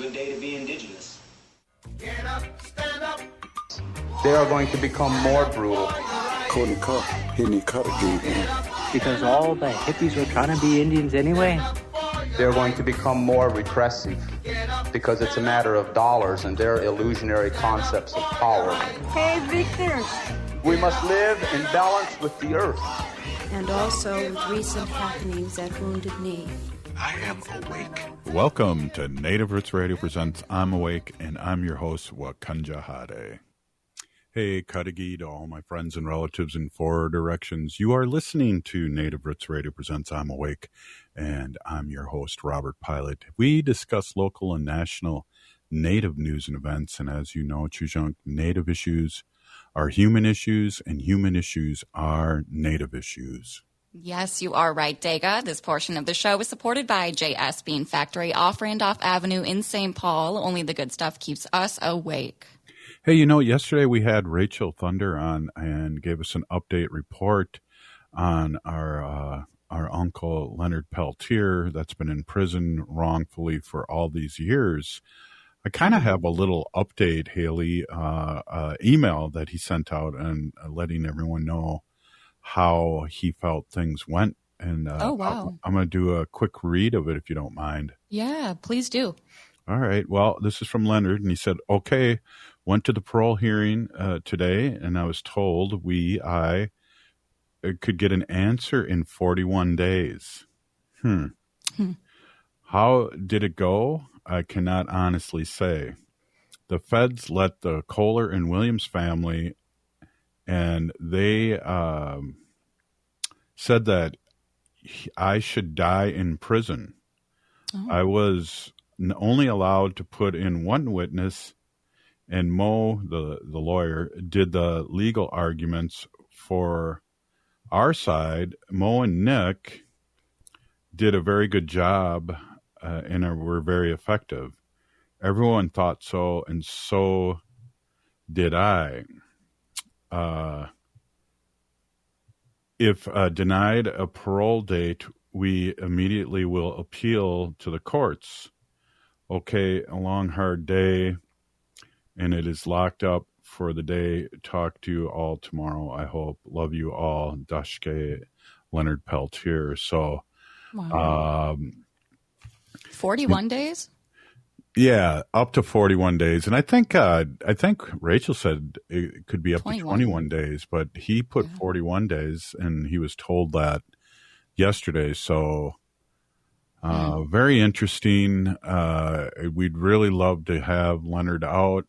good day to be indigenous. Get up, stand up. They are going to become more brutal. Cody Cup, hitting cut again, man. Because all the hippies were trying to be Indians anyway. They're going to become more repressive because it's a matter of dollars and their illusionary concepts of power. Hey, Victor. We must live in balance with the earth. And also with recent happenings at Wounded Knee. I am awake. Welcome to Native Roots Radio presents I'm Awake, and I'm your host, Wakanja Hade. Hey, Kadagi, to all my friends and relatives in four directions. You are listening to Native Roots Radio presents I'm Awake, and I'm your host, Robert Pilot. We discuss local and national Native news and events, and as you know, Chujunk, Native issues are human issues, and human issues are Native issues. Yes, you are right, Dega. This portion of the show is supported by JS Bean Factory off Randolph Avenue in St. Paul. Only the good stuff keeps us awake. Hey, you know, yesterday we had Rachel Thunder on and gave us an update report on our uncle Leonard Peltier that's been in prison wrongfully for all these years. I kind of have a little update, Haley, email that he sent out and letting everyone know how he felt things went. And oh, wow. I'm going to do a quick read of it if you don't mind. Yeah, please do. All right. Well, this is from Leonard, and he said, okay, went to the parole hearing today, and I was told I could get an answer in 41 days. How did it go? I cannot honestly say. The feds let the Kohler and Williams family, and they said that I should die in prison. Oh. I was only allowed to put in one witness, and Mo, the lawyer, did the legal arguments for our side. Mo and Nick did a very good job and were very effective. Everyone thought so, and so did I. If denied a parole date, we immediately will appeal to the courts. Okay, a long, hard day, and it is locked up for the day. Talk to you all tomorrow, I hope. Love you all. Dashke, Leonard Peltier. So, wow. 41 days? Yeah, up to 41 days. And I think Rachel said it could be up 21. To 21 days, but he put 41 days, and he was told that yesterday. So, very interesting. We'd really love to have Leonard out.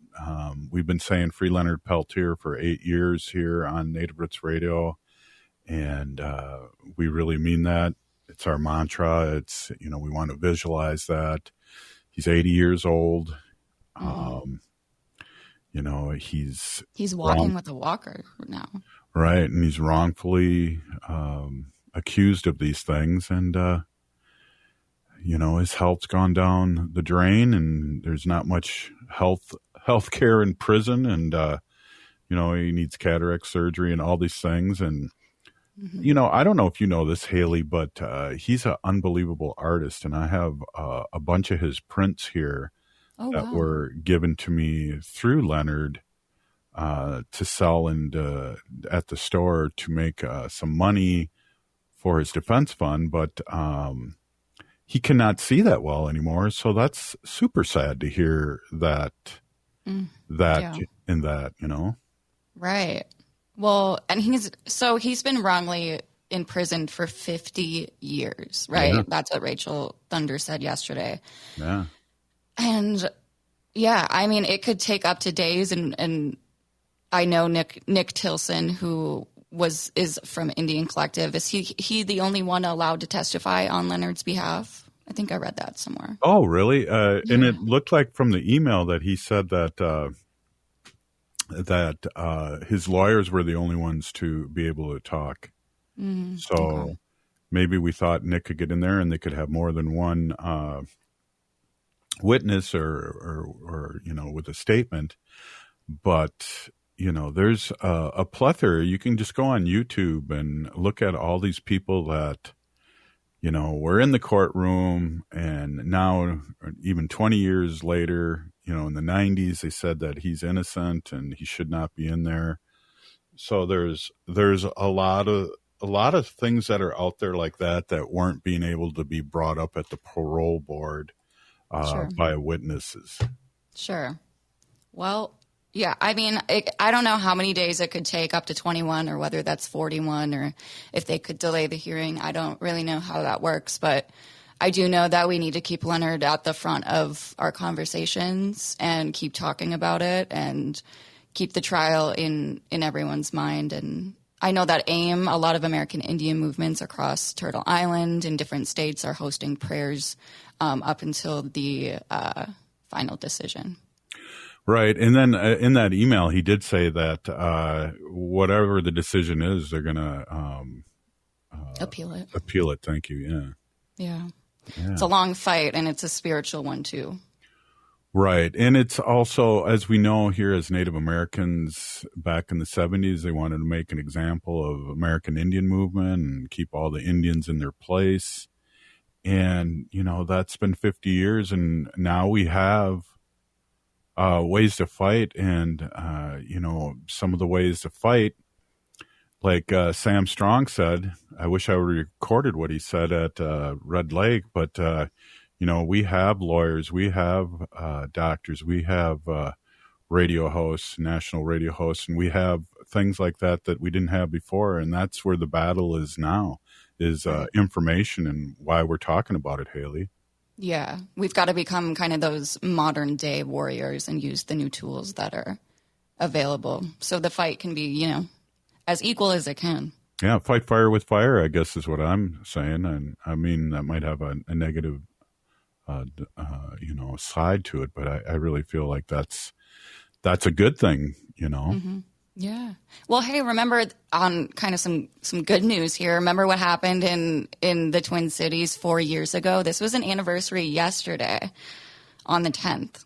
We've been saying free Leonard Peltier for 8 years here on Native Roots Radio, and we really mean that. It's our mantra. It's, you know, we want to visualize that. He's 80 years old. You know, he's walking with a walker now. Right, and he's wrongfully accused of these things, and you know, his health's gone down the drain, and there's not much health care in prison, and you know, he needs cataract surgery and all these things. And you know, I don't know if you know this, Haley, but he's an unbelievable artist, and I have a bunch of his prints here that were given to me through Leonard to sell and at the store to make some money for his defense fund, but he cannot see that well anymore. So that's super sad to hear that, in that, you know? Right. Well, and he's been wrongly imprisoned for 50 years, right? Yeah. That's what Rachel Thunder said yesterday. Yeah. And yeah, I mean, it could take up to days. And I know Nick Tilson, who is from Indian Collective. Is he the only one allowed to testify on Leonard's behalf? I think I read that somewhere. Oh, really? Yeah. And it looked like from the email that he said that his lawyers were the only ones to be able to talk. So maybe we thought Nick could get in there and they could have more than one witness or you know, with a statement. But you know, there's a plethora. You can just go on YouTube and look at all these people that we're in the courtroom, and now even 20 years later, in the 90s, they said that he's innocent and he should not be in there. So there's a lot of things that are out there like that weren't being able to be brought up at the parole board by witnesses. Sure. Well, yeah, I mean, I don't know how many days it could take, up to 21, or whether that's 41, or if they could delay the hearing. I don't really know how that works, but I do know that we need to keep Leonard at the front of our conversations and keep talking about it and keep the trial in everyone's mind. And I know that AIM, a lot of American Indian movements across Turtle Island in different states, are hosting prayers up until the final decision. Right. And then in that email, he did say that whatever the decision is, they're going to appeal it. Appeal it. Thank you. Yeah. It's a long fight, and it's a spiritual one, too. Right. And it's also, as we know here as Native Americans back in the 70s, they wanted to make an example of American Indian movement and keep all the Indians in their place. And, that's been 50 years, and now we have ways to fight, and some of the ways to fight, like Sam Strong said. I wish I would have recorded what he said at Red Lake, but we have lawyers, we have doctors, we have radio hosts, national radio hosts, and we have things like that we didn't have before, and that's where the battle is now, is information, and why we're talking about it, Haley. Yeah, we've got to become kind of those modern day warriors and use the new tools that are available so the fight can be, as equal as it can. Yeah, fight fire with fire, I guess is what I'm saying. And I mean, that might have a negative, side to it, but I really feel like that's a good thing, Mm-hmm. Yeah. Well, hey, remember on kind of some good news here. Remember what happened in the Twin Cities 4 years ago? This was an anniversary yesterday on the 10th.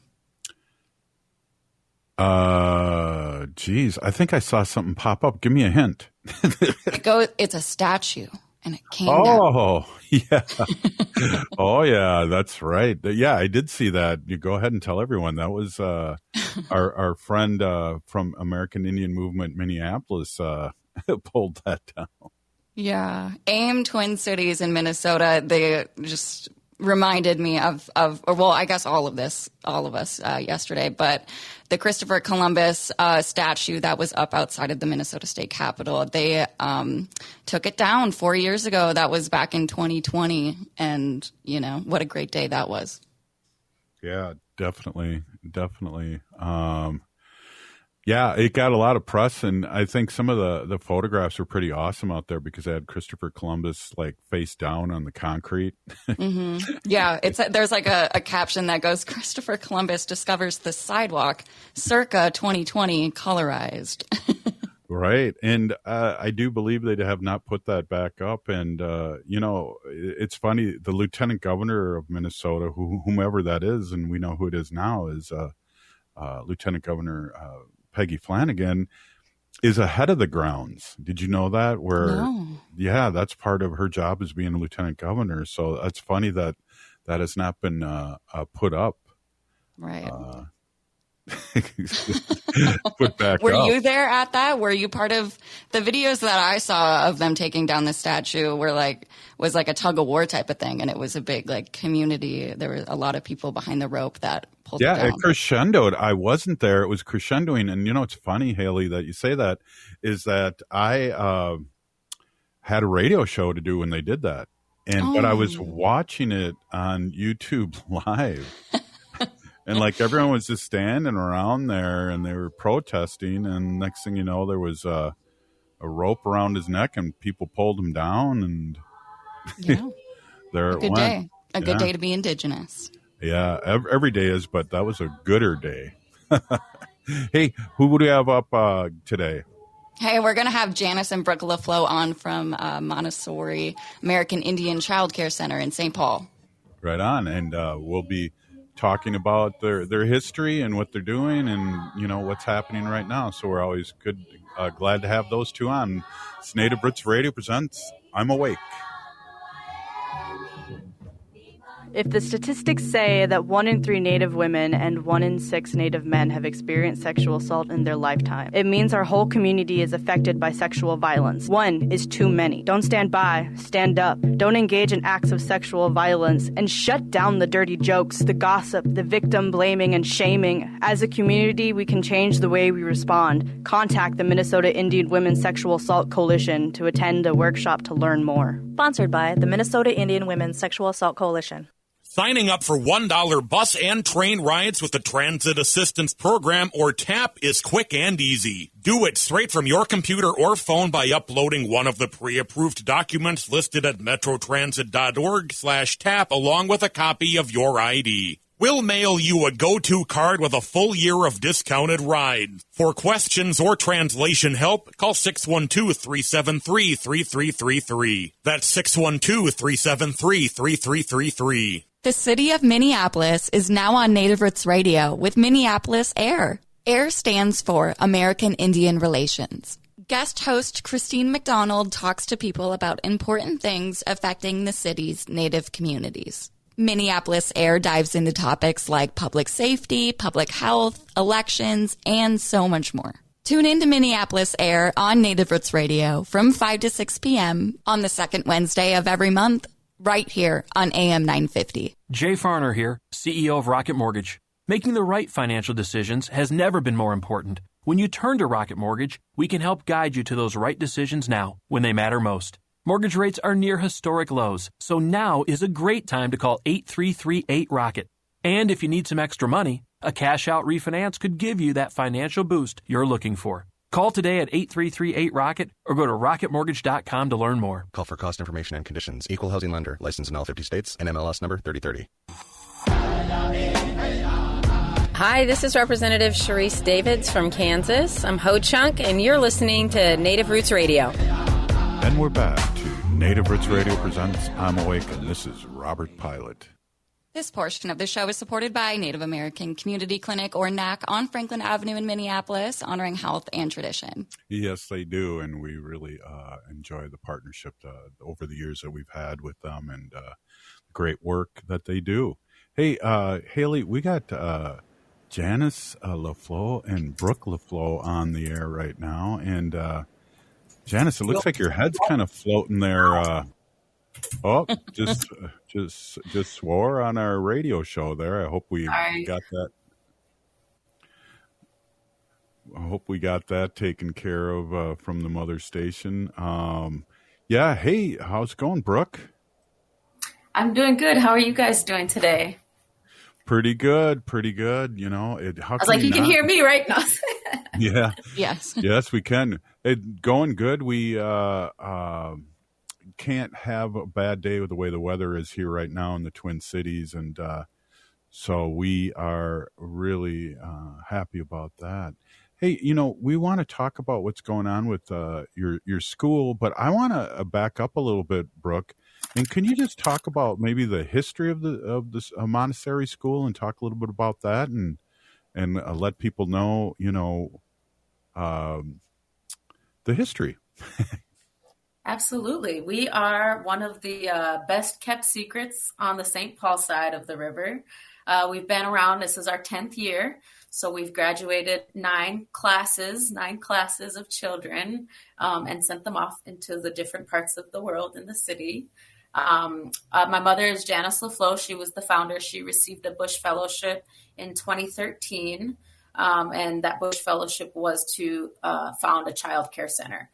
Geez, I think I saw something pop up. Give me a hint. It's a statue, and it came down. Oh, yeah. Oh, yeah, that's right. Yeah, I did see that. You go ahead and tell everyone. That was our friend from American Indian Movement Minneapolis pulled that down. Yeah. AIM Twin Cities in Minnesota, they just reminded me of I guess all of us yesterday, but the Christopher Columbus statue that was up outside of the Minnesota State Capitol, they took it down 4 years ago. That was back in 2020, and what a great day that was. Yeah, definitely. Yeah, it got a lot of press, and I think some of the photographs were pretty awesome out there because they had Christopher Columbus face down on the concrete. Mm-hmm. Yeah, there's like a caption that goes, "Christopher Columbus discovers the sidewalk, circa 2020, colorized." Right, and I do believe they have not put that back up. And it's funny. The Lieutenant Governor of Minnesota, whomever that is, and we know who it is now, is Lieutenant Governor Peggy Flanagan, is ahead of the grounds. Did you know that? No. Yeah, that's part of her job as being a lieutenant governor. So that's funny that has not been put up. Right. Put back Were up. you there at that? Were you part of the videos that I saw of them taking down the statue? Was like a tug of war type of thing, and it was a big community. There were a lot of people behind the rope that pulled it down. Yeah, it crescendoed. I wasn't there. It was crescendoing, and it's funny, Haley, that you say that. Is that I had a radio show to do when they did that, but I was watching it on YouTube Live. And everyone was just standing around there, and they were protesting. And next thing you know, there was a rope around his neck, and people pulled him down. And there it went. A good day to be Indigenous. Yeah, every day is, but that was a gooder day. Hey, who would we have up today? Hey, we're going to have Janice and Brook LaFloe on from Montessori American Indian Childcare Center in St. Paul. Right on, and we'll be talking about their history and what they're doing and what's happening right now. So we're always glad to have those two on. It's Native Roots Radio presents I'm Awake. If the statistics say that 1 in 3 Native women and 1 in 6 Native men have experienced sexual assault in their lifetime, it means our whole community is affected by sexual violence. 1 is too many. Don't stand by, stand up. Don't engage in acts of sexual violence, and shut down the dirty jokes, the gossip, the victim blaming and shaming. As a community, we can change the way we respond. Contact the Minnesota Indian Women's Sexual Assault Coalition to attend a workshop to learn more. Sponsored by the Minnesota Indian Women's Sexual Assault Coalition. Signing up for $1 bus and train rides with the Transit Assistance Program, or TAP, is quick and easy. Do it straight from your computer or phone by uploading one of the pre-approved documents listed at metrotransit.org/TAP along with a copy of your ID. We'll mail you a go-to card with a full year of discounted rides. For questions or translation help, call 612-373-3333. That's 612-373-3333. The city of Minneapolis is now on Native Roots Radio with Minneapolis Air. AIR stands for American Indian Relations. Guest host Christine McDonald talks to people about important things affecting the city's Native communities. Minneapolis Air dives into topics like public safety, public health, elections, and so much more. Tune in to Minneapolis Air on Native Roots Radio from 5 to 6 p.m. on the second Wednesday of every month, right here on AM 950. Jay Farner here, CEO of Rocket Mortgage. Making the right financial decisions has never been more important. When you turn to Rocket Mortgage, we can help guide you to those right decisions now, when they matter most. Mortgage rates are near historic lows, so now is a great time to call 8338-ROCKET. And if you need some extra money, a cash-out refinance could give you that financial boost you're looking for. Call today at 8338-ROCKET or go to rocketmortgage.com to learn more. Call for cost information and conditions. Equal housing lender. Licensed in all 50 states. NMLS number 3030. Hi, this is Representative Sharice Davids from Kansas. I'm Ho Chunk, and you're listening to Native Roots Radio. And we're back to Native Roots Radio presents I'm Awake, and this is Robert Pilot. This portion of the show is supported by Native American Community Clinic, or NAC, on Franklin Avenue in Minneapolis, honoring health and tradition. Yes, they do, and we really enjoy the partnership over the years that we've had with them and the great work that they do. Hey, Haley, we got Janice LaFloe and Brook LaFloe on the air right now, and Janice, it looks like your head's kind of floating there. Just swore on our radio show there. I hope we got that. I hope we got that taken care of from the mother station. Yeah. Hey, how's it going, Brooke? I'm doing good. How are you guys doing today? Pretty good. You know, I was like, you can hear me right now. Yeah. Yes. Yes, we can. It going good. We can't have a bad day with the way the weather is here right now in the Twin Cities, and so we are really happy about that. Hey, you know, we want to talk about what's going on with your school, but I want to back up a little bit, Brooke. And can you just talk about maybe the history of this Montessori school and talk a little bit about that and let people know, you know, the history? Absolutely. We are one of the best kept secrets on the St. Paul side of the river. We've been around. This is our 10th year. So we've graduated 9 classes of children, and sent them off into the different parts of the world in the city. My mother is Janice LaFloe. She was the founder. She received a Bush Fellowship in 2013. And that Bush Fellowship was to found a childcare center.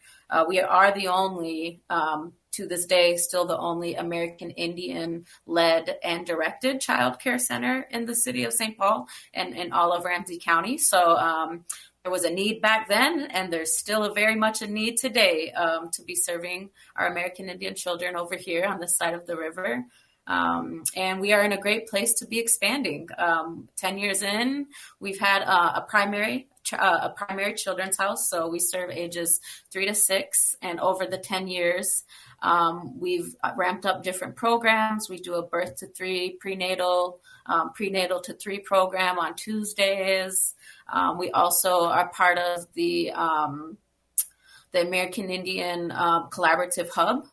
We are the only, to this day, still the only American Indian-led and directed childcare center in the city of St. Paul and in all of Ramsey County. So there was a need back then, and there's still very much a need today to be serving our American Indian children over here on this side of the river. And we are in a great place to be expanding. 10 years in, we've had a primary children's house. So we serve ages 3 to 6. And over the 10 years, we've ramped up different programs. We do a birth to 3 prenatal to 3 program on Tuesdays. We also are part of the American Indian Collaborative Hub,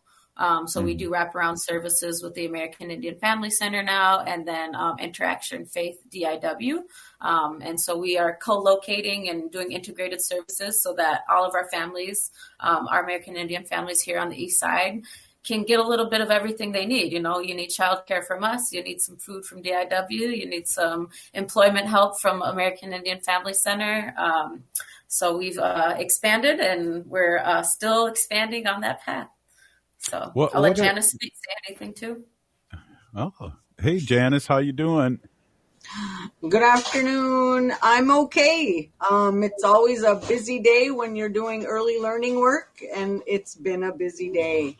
So we do wraparound services with the American Indian Family Center now, and then Interaction Faith DIW. And so we are co-locating and doing integrated services so that all of our families, our American Indian families here on the East Side, can get a little bit of everything they need. You know, you need childcare from us, you need some food from DIW, you need some employment help from American Indian Family Center. So we've expanded, and we're still expanding on that path. So I'll let Janice say anything too. Oh, hey Janice, how you doing? Good afternoon. I'm okay. It's always a busy day when you're doing early learning work, and it's been a busy day.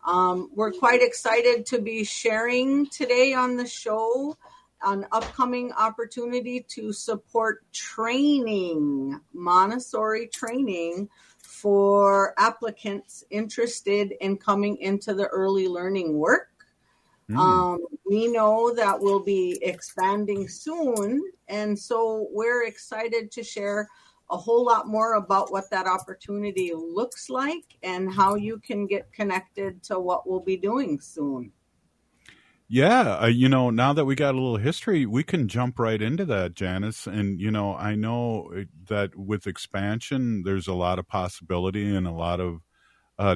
We're quite excited to be sharing today on the show an upcoming opportunity to support training, Montessori training, for applicants interested in coming into the early learning work. We know that we'll be expanding soon, and so we're excited to share a whole lot more about what that opportunity looks like and how you can get connected to what we'll be doing soon. Yeah, now that we got a little history, we can jump right into that, Janice. And, I know that with expansion, there's a lot of possibility and a lot of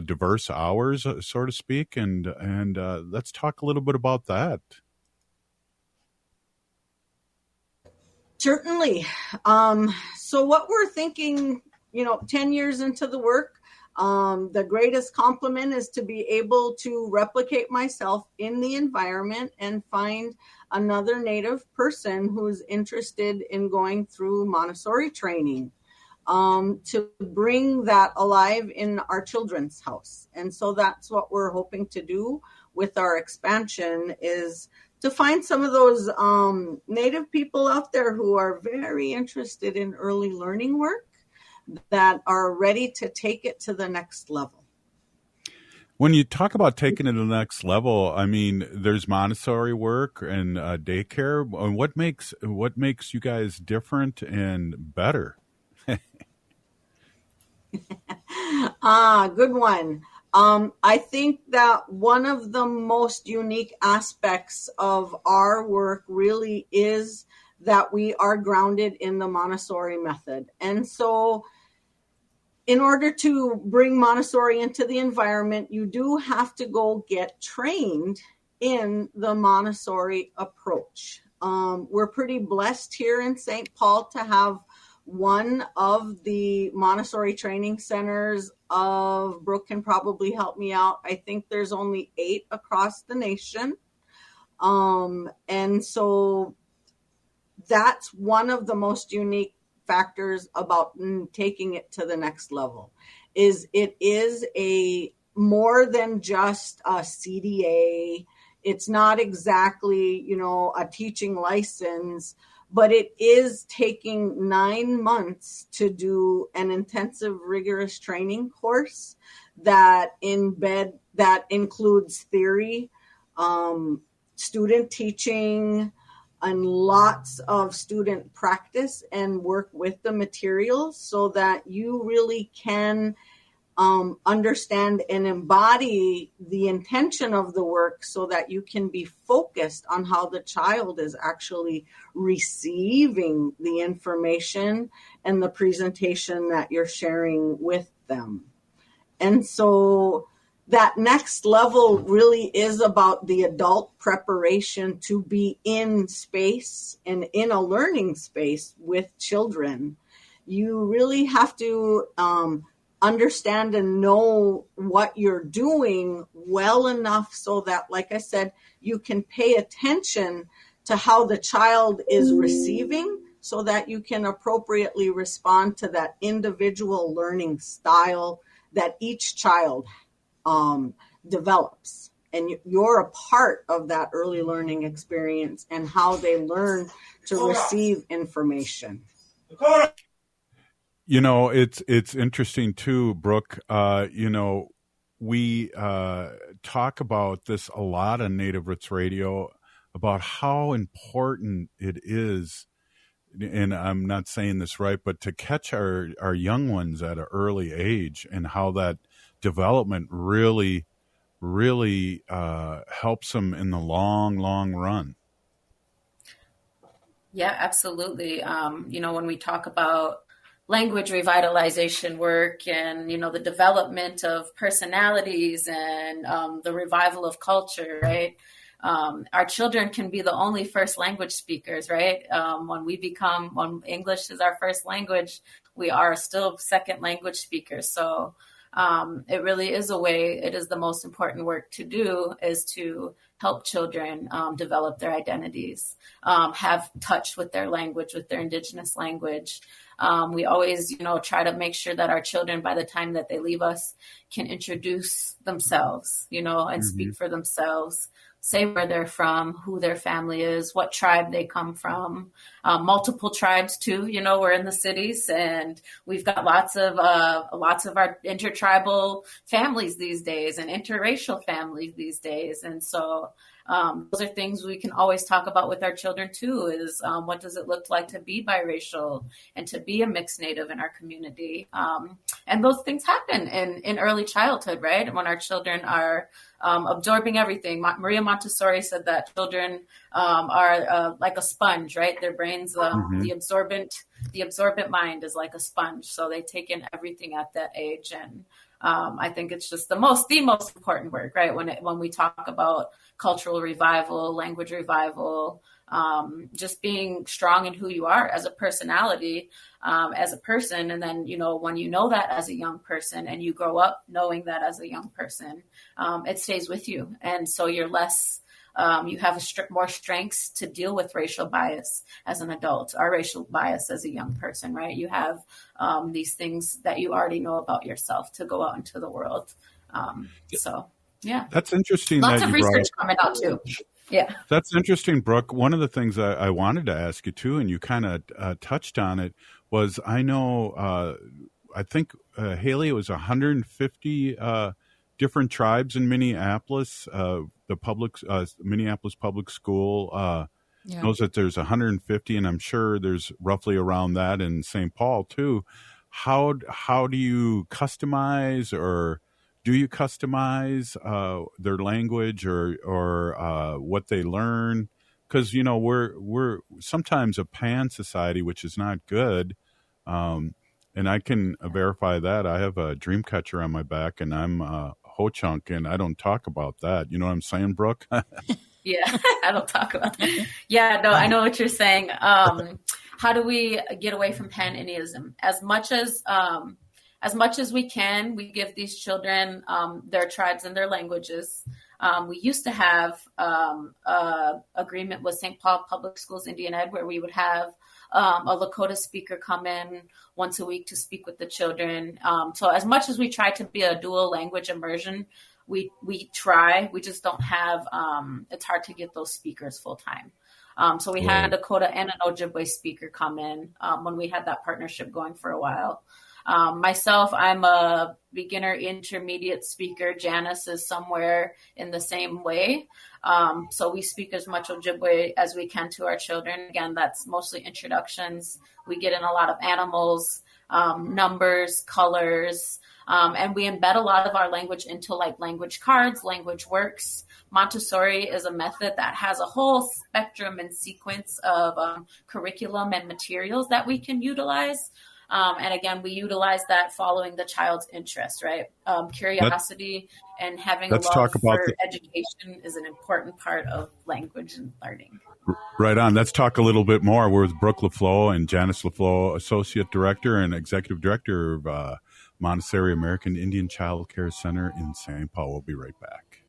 diverse hours, so to speak. And let's talk a little bit about that. Certainly. So what we're thinking, 10 years into the work, the greatest compliment is to be able to replicate myself in the environment and find another Native person who's interested in going through Montessori training, to bring that alive in our children's house. And so that's what we're hoping to do with our expansion, is to find some of those Native people out there who are very interested in early learning work, that are ready to take it to the next level. When you talk about taking it to the next level, I mean, there's Montessori work and daycare. What makes you guys different and better? Good one. I think that one of the most unique aspects of our work really is that we are grounded in the Montessori method. And so in order to bring Montessori into the environment, you do have to go get trained in the Montessori approach. We're pretty blessed here in St. Paul to have one of the Montessori training centers of Brook can probably help me out. I think there's only 8 across the nation. And so that's one of the most unique factors about taking it to the next level. Is it is a more than just a CDA. It's not exactly, a teaching license, but it is taking 9 months to do an intensive, rigorous training course that includes theory, student teaching, and lots of student practice and work with the materials, so that you really can understand and embody the intention of the work, so that you can be focused on how the child is actually receiving the information and the presentation that you're sharing with them. And so that next level really is about the adult preparation to be in space and in a learning space with children. You really have to understand and know what you're doing well enough so that, like I said, you can pay attention to how the child is receiving, so that you can appropriately respond to that individual learning style that each child develops. And you're a part of that early learning experience and how they learn to receive information. It's interesting too, Brooke. We talk about this a lot on Native Roots Radio, about how important it is, and I'm not saying this right, but to catch our young ones at an early age, and how that development really really helps them in the long, long run. Yeah, absolutely. When we talk about language revitalization work and, the development of personalities and the revival of culture, right? Our children can be the only first language speakers, right? When English is our first language, we are still second language speakers. So it really is it is the most important work to do, is to help children develop their identities, have touch with their language, with their indigenous language. We always, try to make sure that our children, by the time that they leave us, can introduce themselves, and speak for themselves, say where they're from, who their family is, what tribe they come from, multiple tribes too. We're in the cities and we've got lots of our intertribal families these days and interracial families these days. And so those are things we can always talk about with our children too, is what does it look like to be biracial and to be a mixed Native in our community? And those things happen in early childhood, right? When our children are absorbing everything. Maria Montessori said that children are like a sponge, right? Their brains, the absorbent mind is like a sponge. So they take in everything at that age. And I think it's just the most important work, right? When we talk about cultural revival, language revival, just being strong in who you are as a personality, as a person. And then, when you know that as a young person and you grow up knowing that as a young person, it stays with you. And so you're less, you have more strengths to deal with racial bias as an adult, or racial bias as a young person, right? You have these things that you already know about yourself to go out into the world. So, yeah. That's interesting. Lots of research coming out too. Yeah. That's interesting, Brooke. One of the things I wanted to ask you too, and you kind of touched on it, was I know, I think, Haley, it was 150 different tribes in Minneapolis. The Minneapolis Public School knows that there's 150, and I'm sure there's roughly around that in St. Paul too. How do you customize, or do you customize their language or what they learn? Because we're sometimes a pan society, which is not good. And I can verify that. I have a dream catcher on my back, and I'm Ho-Chunk, and I don't talk about that. You know what I'm saying, Brooke? Yeah, I don't talk about that. Yeah, no, I know what you're saying. How do we get away from pan-Indianism? As much as we can, we give these children their tribes and their languages. We used to have agreement with St. Paul Public Schools Indian Ed, where we would have a Lakota speaker come in once a week to speak with the children. So as much as we try to be a dual language immersion, we try. We just don't have. It's hard to get those speakers full time. So we had a Dakota and an Ojibwe speaker come in when we had that partnership going for a while. Myself, I'm a beginner intermediate speaker. Janice is somewhere in the same way. So we speak as much Ojibwe as we can to our children. Again, that's mostly introductions. We get in a lot of animals, numbers, colors, and we embed a lot of our language into like language cards, language works. Montessori is a method that has a whole spectrum and sequence of curriculum and materials that we can utilize. And again, we utilize that following the child's interest, right? Curiosity and having a love for education is an important part of language and learning. Right on. Let's talk a little bit more. We're with Brook LaFloe and Janice LaFloe, Associate Director and Executive Director of Montessori American Indian Childcare Center in St. Paul. We'll be right back.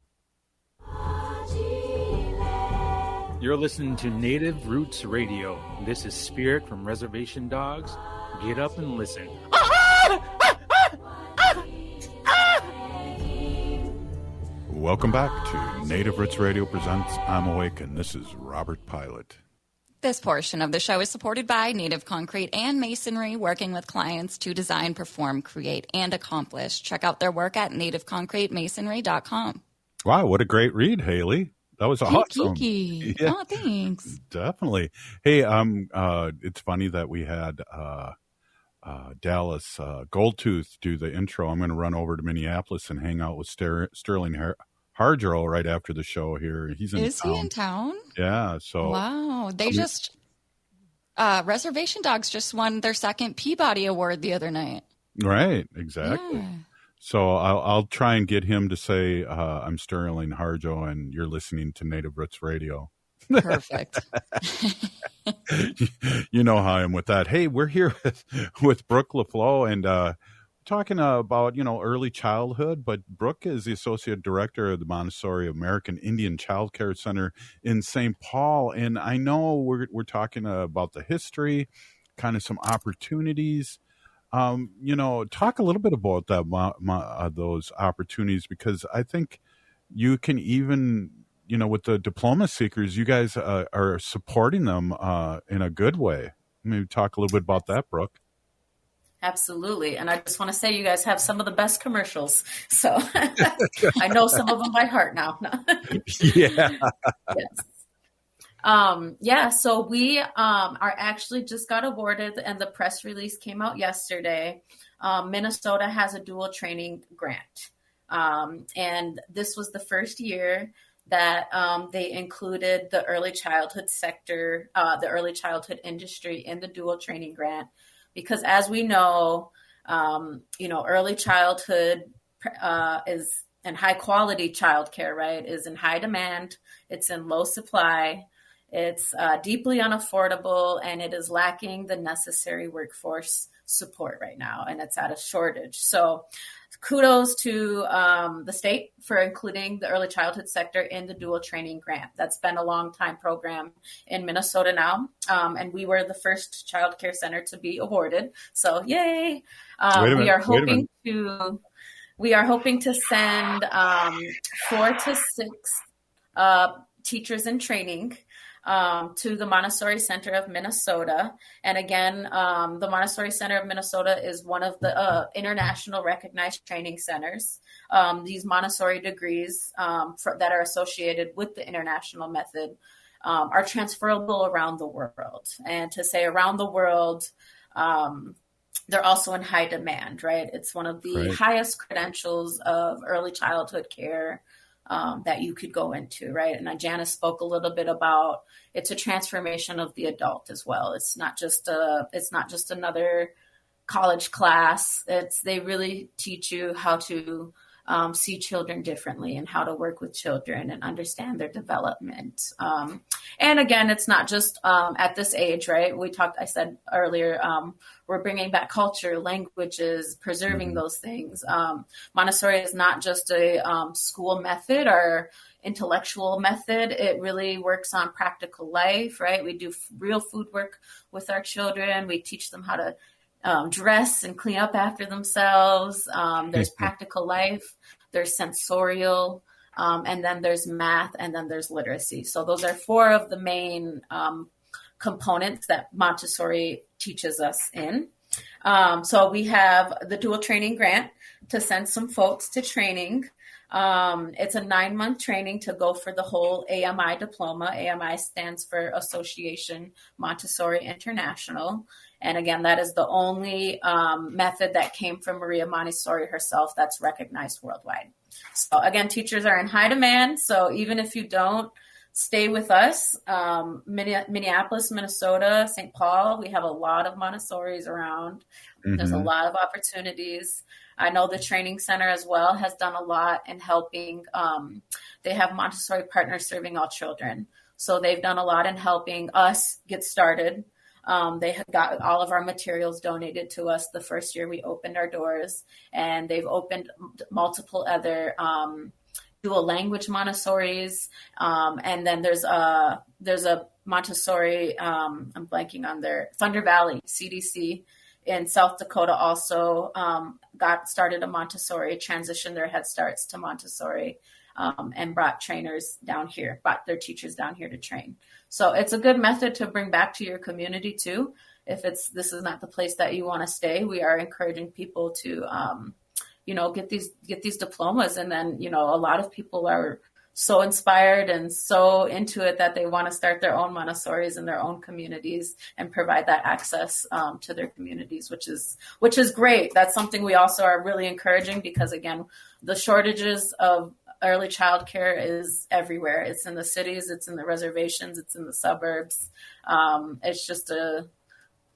You're listening to Native Roots Radio. This is Spirit from Reservation Dogs. Get up and listen. Welcome back to Native Roots Radio presents I'm Awake, and this is Robert Pilot. This portion of the show is supported by Native Concrete and Masonry, working with clients to design, perform, create, and accomplish. Check out their work at nativeconcretemasonry.com. Wow, what a great read, Haley. That was awesome. Kiki. Yeah. Oh, thanks. Definitely. Hey, it's funny that we had Dallas Goldtooth do the intro. I'm going to run over to Minneapolis and hang out with Sterling Hardro right after the show here. He's in Is town. he in town? Yeah. So wow, Reservation Dogs just won their second Peabody Award the other night. Right. Exactly. Yeah. So I'll try and get him to say, I'm Sterling Harjo and you're listening to Native Roots Radio. Perfect. You know how I am with that. Hey, we're here with Brook LaFloe and talking about, early childhood, but Brook is the Associate Director of the Montessori American Indian Childcare Center in St. Paul. And I know we're talking about the history, kind of some opportunities. Talk a little bit about that, those opportunities, because I think you can even, with the diploma seekers, you guys are supporting them in a good way. Maybe talk a little bit about that, Brook. Absolutely. And I just want to say you guys have some of the best commercials. So I know some of them by heart now. Yeah. Yes. So we are actually just got awarded, and the press release came out yesterday. Minnesota has a dual training grant. And this was the first year that they included the early childhood sector, the early childhood industry in the dual training grant. Because as we know, early childhood is, and high quality childcare, right, is in high demand. It's in low supply. It's deeply unaffordable, and it is lacking the necessary workforce support right now, and it's at a shortage. So kudos to the state for including the early childhood sector in the dual training grant. That's been a long time program in Minnesota now. And we were the first child care center to be awarded. So yay. We are hoping to send 4 to 6 teachers in training to the Montessori Center of Minnesota. And again, the Montessori Center of Minnesota is one of the international recognized training centers. These Montessori degrees that are associated with the international method are transferable around the world. And to say around the world, they're also in high demand, right? It's one of the highest credentials of early childhood care that you could go into, right? And Janice spoke a little bit about it's a transformation of the adult as well. It's not just another college class. They really teach you how to see children differently and how to work with children and understand their development. And again, it's not just at this age, right? I said earlier, we're bringing back culture, languages, preserving those things. Montessori is not just a school method or intellectual method. It really works on practical life, right? We do real food work with our children. We teach them how to dress and clean up after themselves. There's practical life, there's sensorial, and then there's math, and then there's literacy. So those are 4 of the main components that Montessori teaches us in. So we have the dual training grant to send some folks to training. It's a 9-month training to go for the whole AMI diploma. AMI stands for Association Montessori International. And again, that is the only method that came from Maria Montessori herself that's recognized worldwide. So again, teachers are in high demand. So even if you don't stay with us, Minneapolis, Minnesota, St. Paul, we have a lot of Montessoris around. Mm-hmm. There's a lot of opportunities. I know the training center as well has done a lot in helping. They have Montessori partners serving all children. So they've done a lot in helping us get started. They have got all of our materials donated to us the first year we opened our doors, and they've opened multiple other dual language Montessoris. And then there's a Montessori, I'm blanking on their Thunder Valley CDC in South Dakota also got started a Montessori, transitioned their Head Starts to Montessori, and brought their teachers down here to train. So it's a good method to bring back to your community too. If this is not the place that you want to stay, we are encouraging people to, get these diplomas. And then, a lot of people are so inspired and so into it that they want to start their own Montessoris in their own communities and provide that access to their communities, which is great. That's something we also are really encouraging because, again, the shortages of early childcare is everywhere. It's in the cities, it's in the reservations, it's in the suburbs. It's just a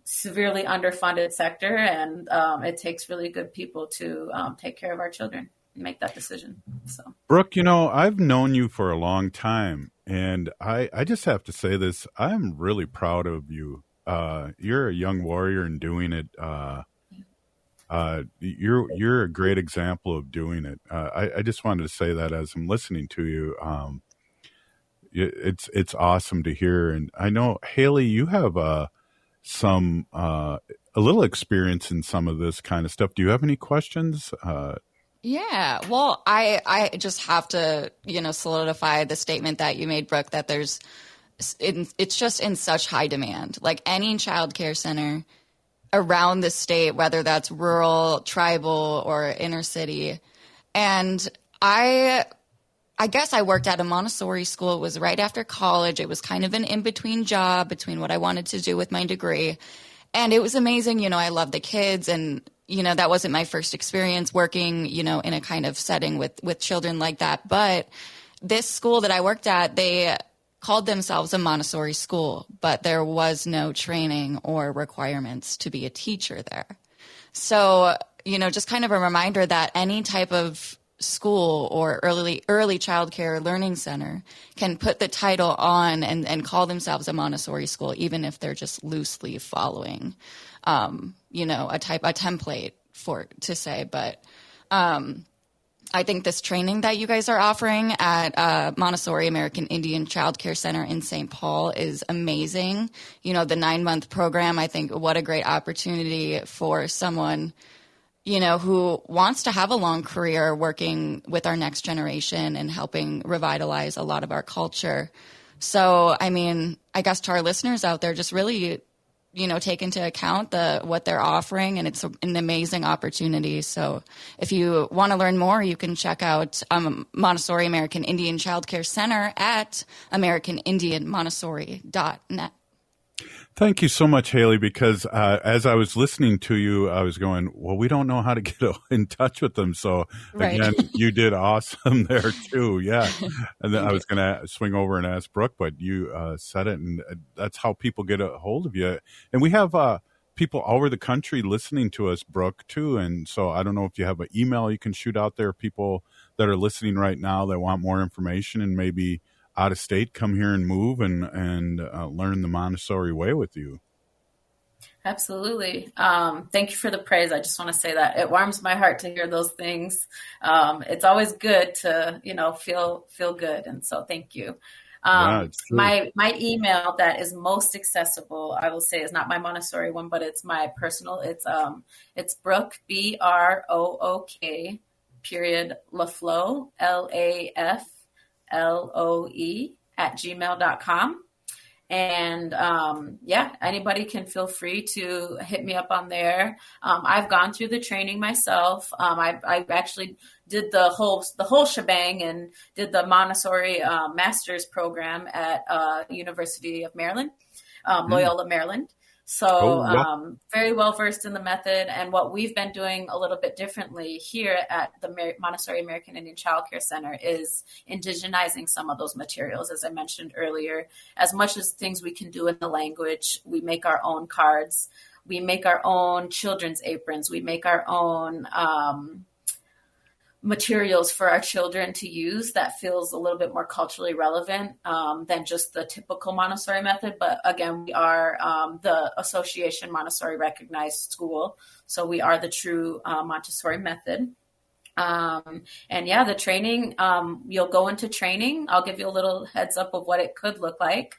severely underfunded sector, and it takes really good people to take care of our children and make that decision. So, Brooke, I've known you for a long time, and I just have to say this. I'm really proud of you. You're a young warrior in doing it. You're a great example of doing it. I just wanted to say that as I'm listening to you. It's awesome to hear. And I know, Haley, you have a little experience in some of this kind of stuff. Do you have any questions? Yeah, well, I just have to, solidify the statement that you made, Brooke, that it's just in such high demand. Like any child care center around the state, whether that's rural, tribal, or inner city. And I guess I worked at a Montessori school. It was right after college. It was kind of an in-between job between what I wanted to do with my degree. And it was amazing. I love the kids, and that wasn't my first experience working, in a kind of setting with children like that. But this school that I worked at, they called themselves a Montessori school, but there was no training or requirements to be a teacher there. So, just kind of a reminder that any type of school or early childcare learning center can put the title on and call themselves a Montessori school, even if they're just loosely following, a template to say. But I think this training that you guys are offering at Montessori American Indian Child Care Center in St. Paul is amazing. The 9-month program, I think what a great opportunity for someone who wants to have a long career working with our next generation and helping revitalize a lot of our culture. So, I guess to our listeners out there, just really, take into account what they're offering, and it's an amazing opportunity. So if you want to learn more, you can check out Montessori American Indian Child Care Center at AmericanIndianMontessori.net. Thank you so much, Haley, because as I was listening to you, I was going, well, we don't know how to get in touch with them. So, again, you did awesome there, too. Yeah. And then I was going to swing over and ask Brooke, but you said it, and that's how people get a hold of you. And we have people all over the country listening to us, Brooke, too. And so I don't know if you have an email you can shoot out there, people that are listening right now that want more information and maybe out of state, come here and move and learn the Montessori way with you. Absolutely. Thank you for the praise. I just want to say that it warms my heart to hear those things. It's always good to, feel good. And so thank you. My email that is most accessible, I will say, is not my Montessori one, but it's my personal. It's Brook, BROOK, LaFloe, LAFLOE @gmail.com. And anybody can feel free to hit me up on there. I've gone through the training myself. I actually did the whole shebang and did the Montessori master's program at University of Maryland, Loyola, Maryland. So very well versed in the method. And what we've been doing a little bit differently here at the Montessori American Indian Child Care Center is indigenizing some of those materials. As I mentioned earlier, as much as things we can do in the language, we make our own cards, we make our own children's aprons, we make our own materials for our children to use that feels a little bit more culturally relevant than just the typical Montessori method. But again, we are the Association Montessori recognized school. So we are the true Montessori method. The training, you'll go into training. I'll give you a little heads up of what it could look like.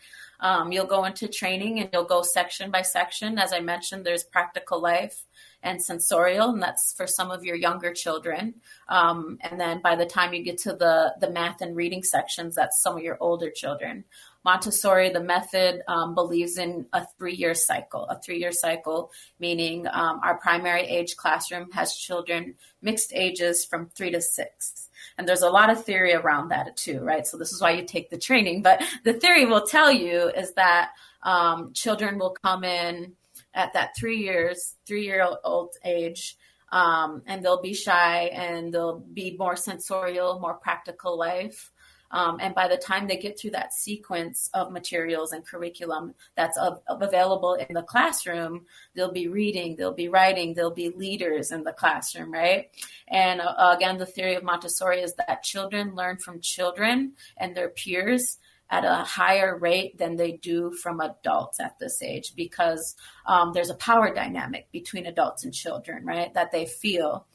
You'll go into training and you'll go section by section. As I mentioned, there's practical life and sensorial, and that's for some of your younger children. And then by the time you get to the math and reading sections, that's some of your older children. Montessori, the method, believes in a 3-year cycle. A 3-year cycle, meaning our primary age classroom has children mixed ages from 3 to 6. And there's a lot of theory around that too, right? So this is why you take the training. But the theory will tell you is that children will come in at that 3 year old age and they'll be shy and they'll be more sensorial, more practical life. And by the time they get through that sequence of materials and curriculum that's available in the classroom, they'll be reading, they'll be writing, they'll be leaders in the classroom, right? And again, the theory of Montessori is that children learn from children and their peers at a higher rate than they do from adults at this age, because there's a power dynamic between adults and children, right, that they feel.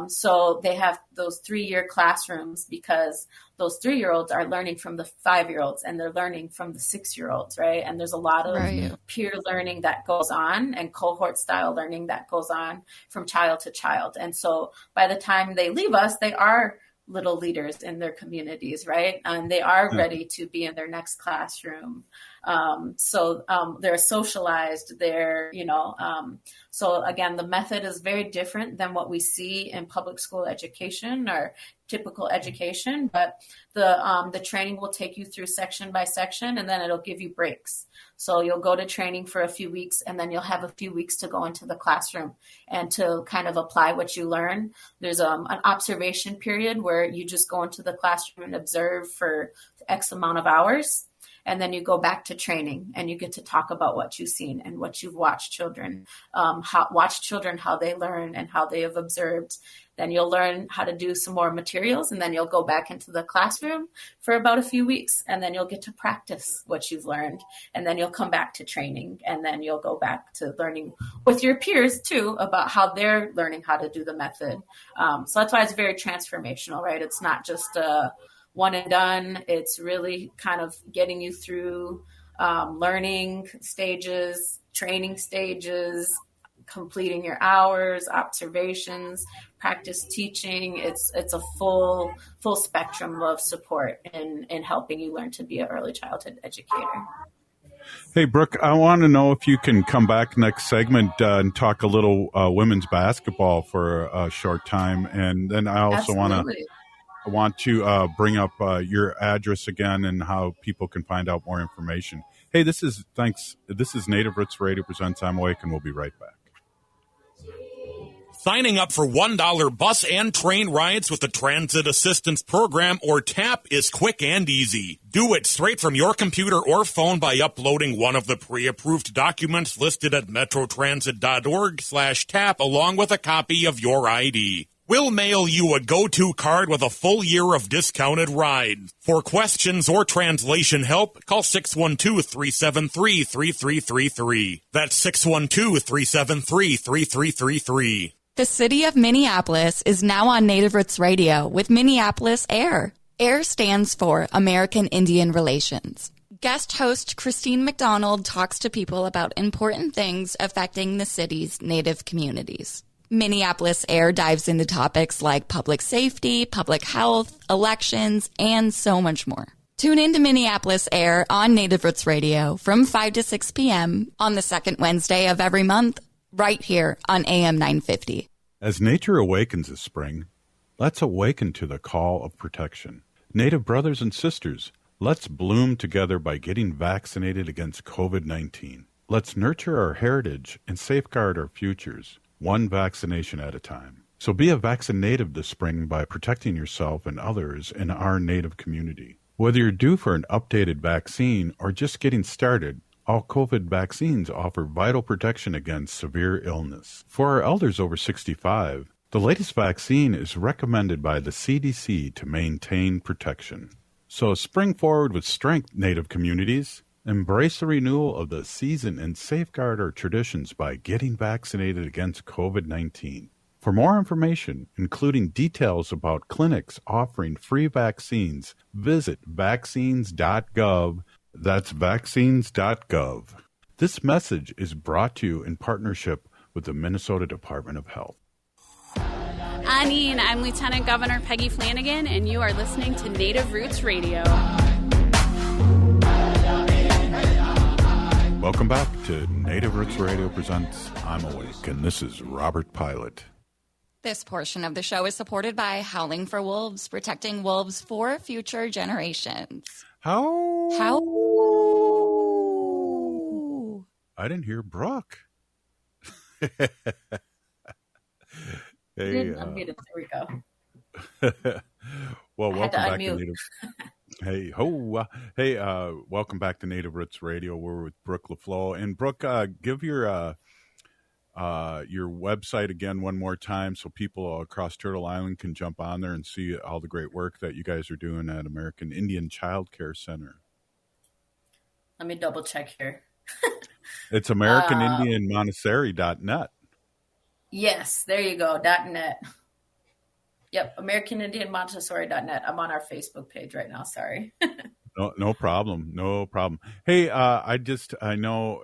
So they have those 3-year classrooms because those 3-year-olds are learning from the 5-year-olds and they're learning from the 6-year-olds, right? And there's a lot of peer learning that goes on and cohort style learning that goes on from child to child. And so by the time they leave us, they are little leaders in their communities, right? And they are ready to be in their next classroom. So they're socialized, so again, the method is very different than what we see in public school education or typical education, but the training will take you through section by section, and then it'll give you breaks. So you'll go to training for a few weeks, and then you'll have a few weeks to go into the classroom and to kind of apply what you learn. There's an observation period where you just go into the classroom and observe for X amount of hours. And then you go back to training and you get to talk about what you've seen and what you've watched children, how they learn and how they have observed. Then you'll learn how to do some more materials, and then you'll go back into the classroom for about a few weeks, and then you'll get to practice what you've learned. And then you'll come back to training, and then you'll go back to learning with your peers too about how they're learning how to do the method. So that's why it's very transformational, right? It's not just one and done. It's really kind of getting you through learning stages, training stages, completing your hours, observations, practice teaching. It's a full spectrum of support in helping you learn to be an early childhood educator. Hey, Brooke, I want to know if you can come back next segment and talk a little women's basketball for a short time. And then I also want to bring up your address again and how people can find out more information. Hey, this is Native Roots Radio presents I'm Awake, and we'll be right back. Signing up for $1 bus and train rides with the Transit Assistance Program, or TAP, is quick and easy. Do it straight from your computer or phone by uploading one of the pre-approved documents listed at metrotransit.org/TAP along with a copy of your ID. We'll mail you a go-to card with a full year of discounted rides. For questions or translation help, call 612-373-3333. That's 612-373-3333. The city of Minneapolis is now on Native Roots Radio with Minneapolis AIR. AIR stands for American Indian Relations. Guest host Christine McDonald talks to people about important things affecting the city's Native communities. Minneapolis AIR dives into topics like public safety, public health, elections, and so much more. Tune in to Minneapolis AIR on Native Roots Radio from 5 to 6 p.m. on the second Wednesday of every month, right here on AM 950. As nature awakens this spring, let's awaken to the call of protection. Native brothers and sisters, let's bloom together by getting vaccinated against COVID-19. Let's nurture our heritage and safeguard our futures, one vaccination at a time. So be a vaccinative this spring by protecting yourself and others in our Native community. Whether you're due for an updated vaccine or just getting started, all COVID vaccines offer vital protection against severe illness. For our elders over 65, the latest vaccine is recommended by the CDC to maintain protection. So spring forward with strength, Native communities. Embrace the renewal of the season and safeguard our traditions by getting vaccinated against COVID-19. For more information, including details about clinics offering free vaccines, visit vaccines.gov. That's vaccines.gov. This message is brought to you in partnership with the Minnesota Department of Health. Anine, I'm Lieutenant Governor Peggy Flanagan, and you are listening to Native Roots Radio. Welcome back to Native Roots Radio presents I'm Awake, and this is Robert Pilot. This portion of the show is supported by Howling for Wolves, protecting wolves for future generations. How? I didn't hear Brook. Hey, unmuted. There we go. well, I had welcome to back to unmute. Native. Welcome back to Native Roots Radio. We're with Brook LaFloe, and Brook, give your website again one more time so people across Turtle Island can jump on there and see all the great work that you guys are doing at American Indian Childcare Center. Let me double check here. It's AmericanIndianMontessori.net. Yes, there you go. .net. Yep, AmericanIndianMontessori.net. I'm on our Facebook page right now. Sorry. No problem. No problem. Hey, I know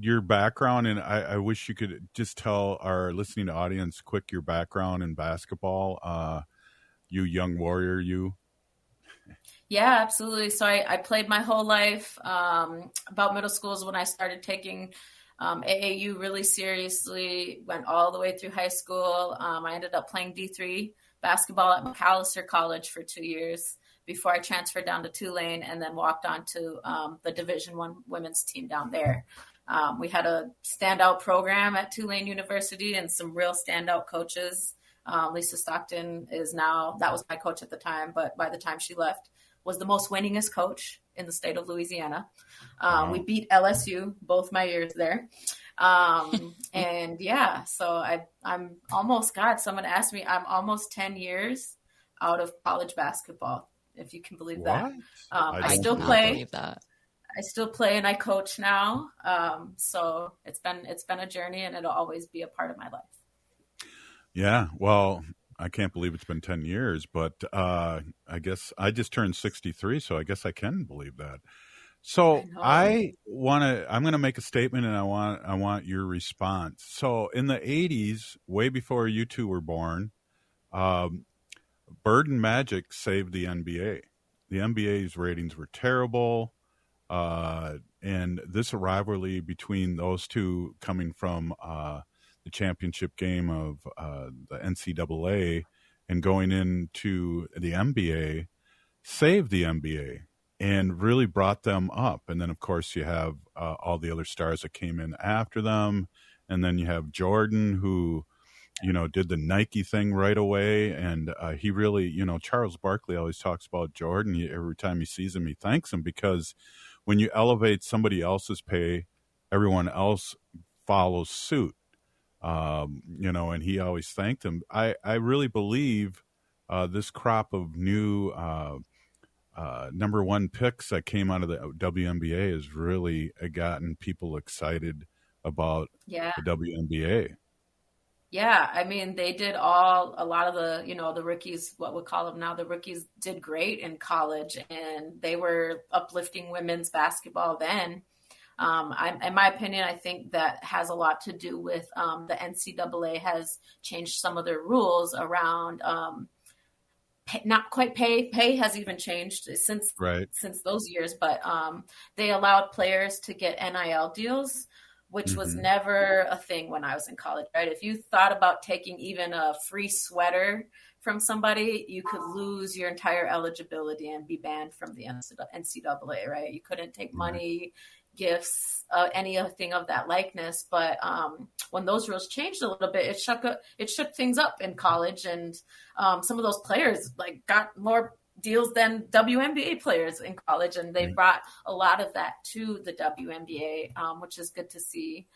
your background, and I wish you could just tell our listening audience quick your background in basketball. You young warrior, you. Yeah, absolutely. So I played my whole life. About middle school is when I started taking AAU really seriously, went all the way through high school. I ended up playing D3 basketball at McAllister College for 2 years before I transferred down to Tulane and then walked on to the Division I women's team down there. We had a standout program at Tulane University and some real standout coaches. Lisa Stockton that was my coach at the time, but by the time she left, was the most winningest coach in the state of Louisiana. We beat LSU both my years there. And yeah, so I'm almost, someone asked me, I'm almost 10 years out of college basketball, if you can believe that. I still play. Believe that. I still play and I coach now. So it's been a journey and it'll always be a part of my life. Yeah, well, I can't believe it's been 10 years, but I guess I just turned 63, so I guess I can believe that. So I'm going to make a statement, and I want your response. So in the 80s, way before you two were born, Bird and Magic saved the NBA. The NBA's ratings were terrible, and this rivalry between those two coming from the championship game of the NCAA and going into the NBA saved the NBA and really brought them up. And then, of course, you have all the other stars that came in after them. And then you have Jordan, who, did the Nike thing right away. And he really, Charles Barkley always talks about Jordan. Every time he sees him, he thanks him, because when you elevate somebody else's pay, everyone else follows suit. And he always thanked him. I really believe this crop of new number one picks that came out of the WNBA has really gotten people excited about the WNBA. Yeah, I mean, they did a lot of the rookies, what we call them now, the rookies did great in college, and they were uplifting women's basketball then. In my opinion, I think that has a lot to do with the NCAA has changed some of their rules around not quite pay. Pay has even changed since those years, but they allowed players to get NIL deals, which was never a thing when I was in college, right? If you thought about taking even a free sweater from somebody, you could lose your entire eligibility and be banned from the NCAA, right? You couldn't take money, gifts, anything of that likeness. But when those rules changed a little bit, it shook things up in college, and some of those players got more deals than WNBA players in college, and they brought a lot of that to the WNBA, which is good to see.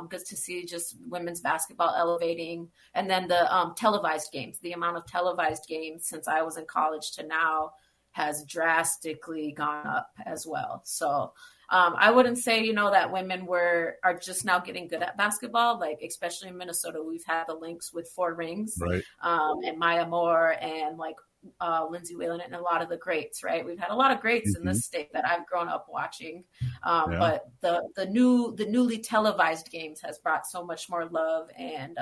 Good to see just women's basketball elevating, and then the televised games. The amount of televised games since I was in college to now has drastically gone up as well. So I wouldn't say, that women are just now getting good at basketball. Especially in Minnesota, we've had the links with 4 Rings, and Maya Moore and Lindsay Whalen and a lot of the greats, right? We've had a lot of greats in this state that I've grown up watching. But the newly televised games has brought so much more love and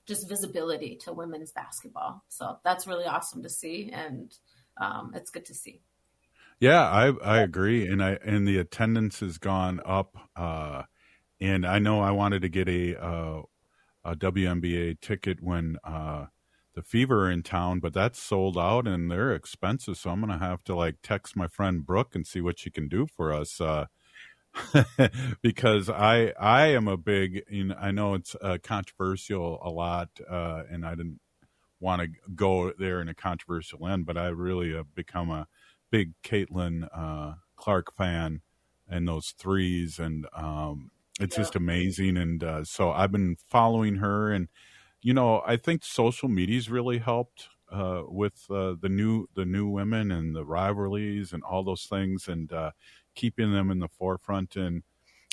just visibility to women's basketball. So that's really awesome to see, and it's good to see. Yeah, I agree, and the attendance has gone up. And I know I wanted to get a WNBA ticket when the Fever are in town, but that's sold out and they're expensive. So I'm gonna have to text my friend Brook and see what she can do for us. because I am a big, I know it's controversial a lot, and I didn't want to go there in a controversial end, but I really have become a big Caitlin Clark fan and those threes, and it's just amazing. And so I've been following her, and I think social media's really helped with the new women and the rivalries and all those things, and keeping them in the forefront. And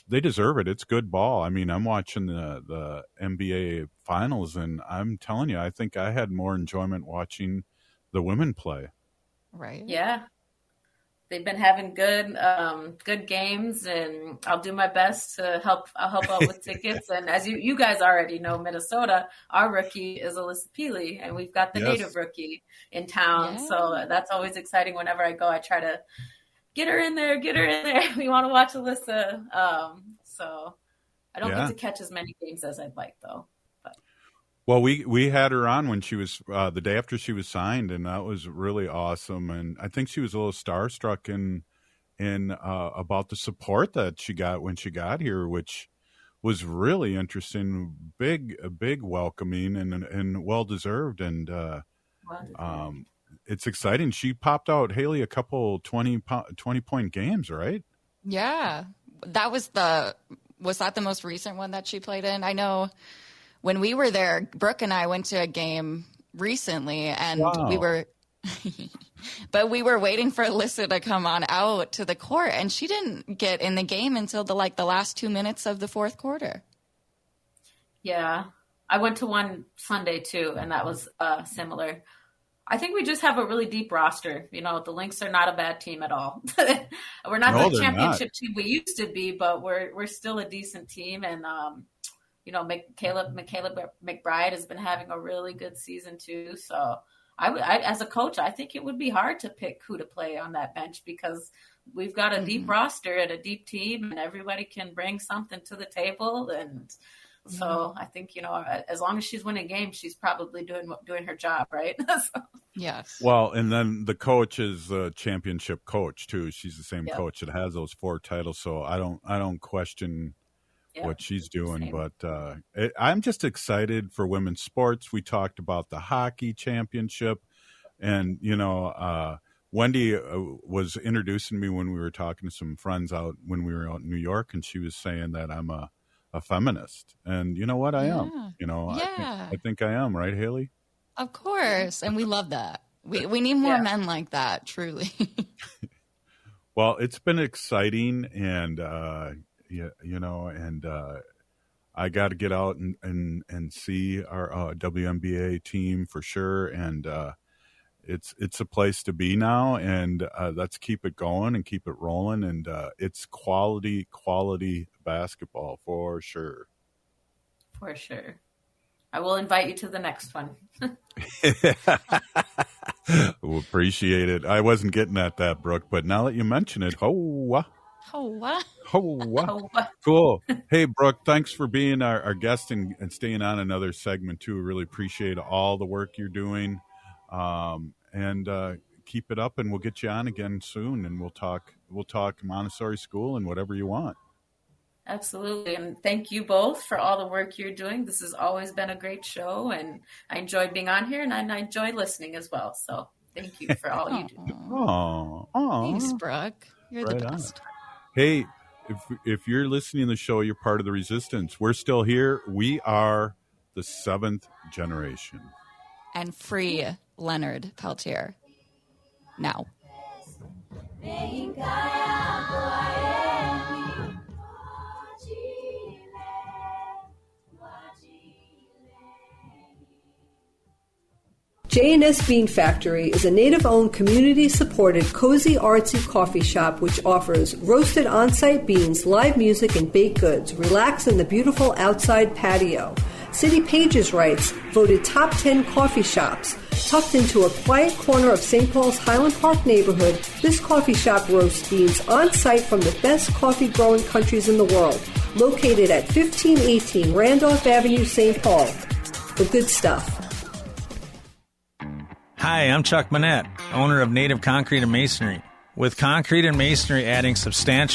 they deserve it. It's good ball. I mean, I'm watching the NBA finals, and I'm telling you, I think I had more enjoyment watching the women play. Right. Yeah. They've been having good games, and I'll do my best to help. I'll help out with tickets. And as you guys already know, Minnesota, our rookie is Alyssa Peely, and we've got the native rookie in town. Yeah. So that's always exciting. Whenever I go, I try to get her in there. We want to watch Alyssa. So I don't get to catch as many games as I'd like, though. Well, we had her on when she was the day after she was signed, and that was really awesome. And I think she was a little starstruck in about the support that she got when she got here, which was really interesting. Big welcoming and well deserved. And it's exciting. She popped out, Haley, a couple 20-point games, right? Yeah, that was that the most recent one that she played in? I know. When we were there, Brooke and I went to a game recently, and we were waiting for Alyssa to come on out to the court, and she didn't get in the game until the last 2 minutes of the fourth quarter. Yeah, I went to one Sunday too, and that was similar. I think we just have a really deep roster. The Lynx are not a bad team at all. We're not the championship team we used to be, but we're still a decent team, and Michaela McBride has been having a really good season too. So I as a coach, I think it would be hard to pick who to play on that bench, because we've got a deep roster and a deep team, and everybody can bring something to the table. And so I think, as long as she's winning games, she's probably doing her job, right? So. Yes. Well, and then the coach is a championship coach too. She's the same coach that has those 4 titles. So I don't question what she's doing, but I'm just excited for women's sports. We talked about the hockey championship, and Wendy was introducing me when we were talking to some friends when we were out in New York, and she was saying that I'm a feminist, and you know what, I am. I think I am, right, Haley? Of course, and we love that. We need more men like that, truly. Well, it's been exciting, and I got to get out and see our WNBA team for sure, and it's a place to be now, and let's keep it going and keep it rolling, and it's quality basketball for sure. For sure. I will invite you to the next one. We'll appreciate it. I wasn't getting at that, Brooke, but now that you mention it, Cool. Hey, Brooke, thanks for being our guest and staying on another segment too. Really appreciate all the work you're doing, and keep it up. And we'll get you on again soon, and we'll talk Montessori school and whatever you want. Absolutely, and thank you both for all the work you're doing. This has always been a great show, and I enjoyed being on here, and I enjoy listening as well. So thank you for all you do. Oh, thanks, Brooke. You're the best. Hey, if you're listening to the show, you're part of the resistance. We're still here. We are the 7th generation. And free Leonard Peltier. Now. J&S Bean Factory is a native-owned, community-supported, cozy, artsy coffee shop which offers roasted on-site beans, live music, and baked goods. Relax in the beautiful outside patio. City Pages writes, voted top 10 coffee shops. Tucked into a quiet corner of St. Paul's Highland Park neighborhood, this coffee shop roasts beans on-site from the best coffee-growing countries in the world. Located at 1518 Randolph Avenue, St. Paul. The good stuff. Hi, I'm Chuck Manette, owner of Native Concrete and Masonry. With concrete and masonry adding substantial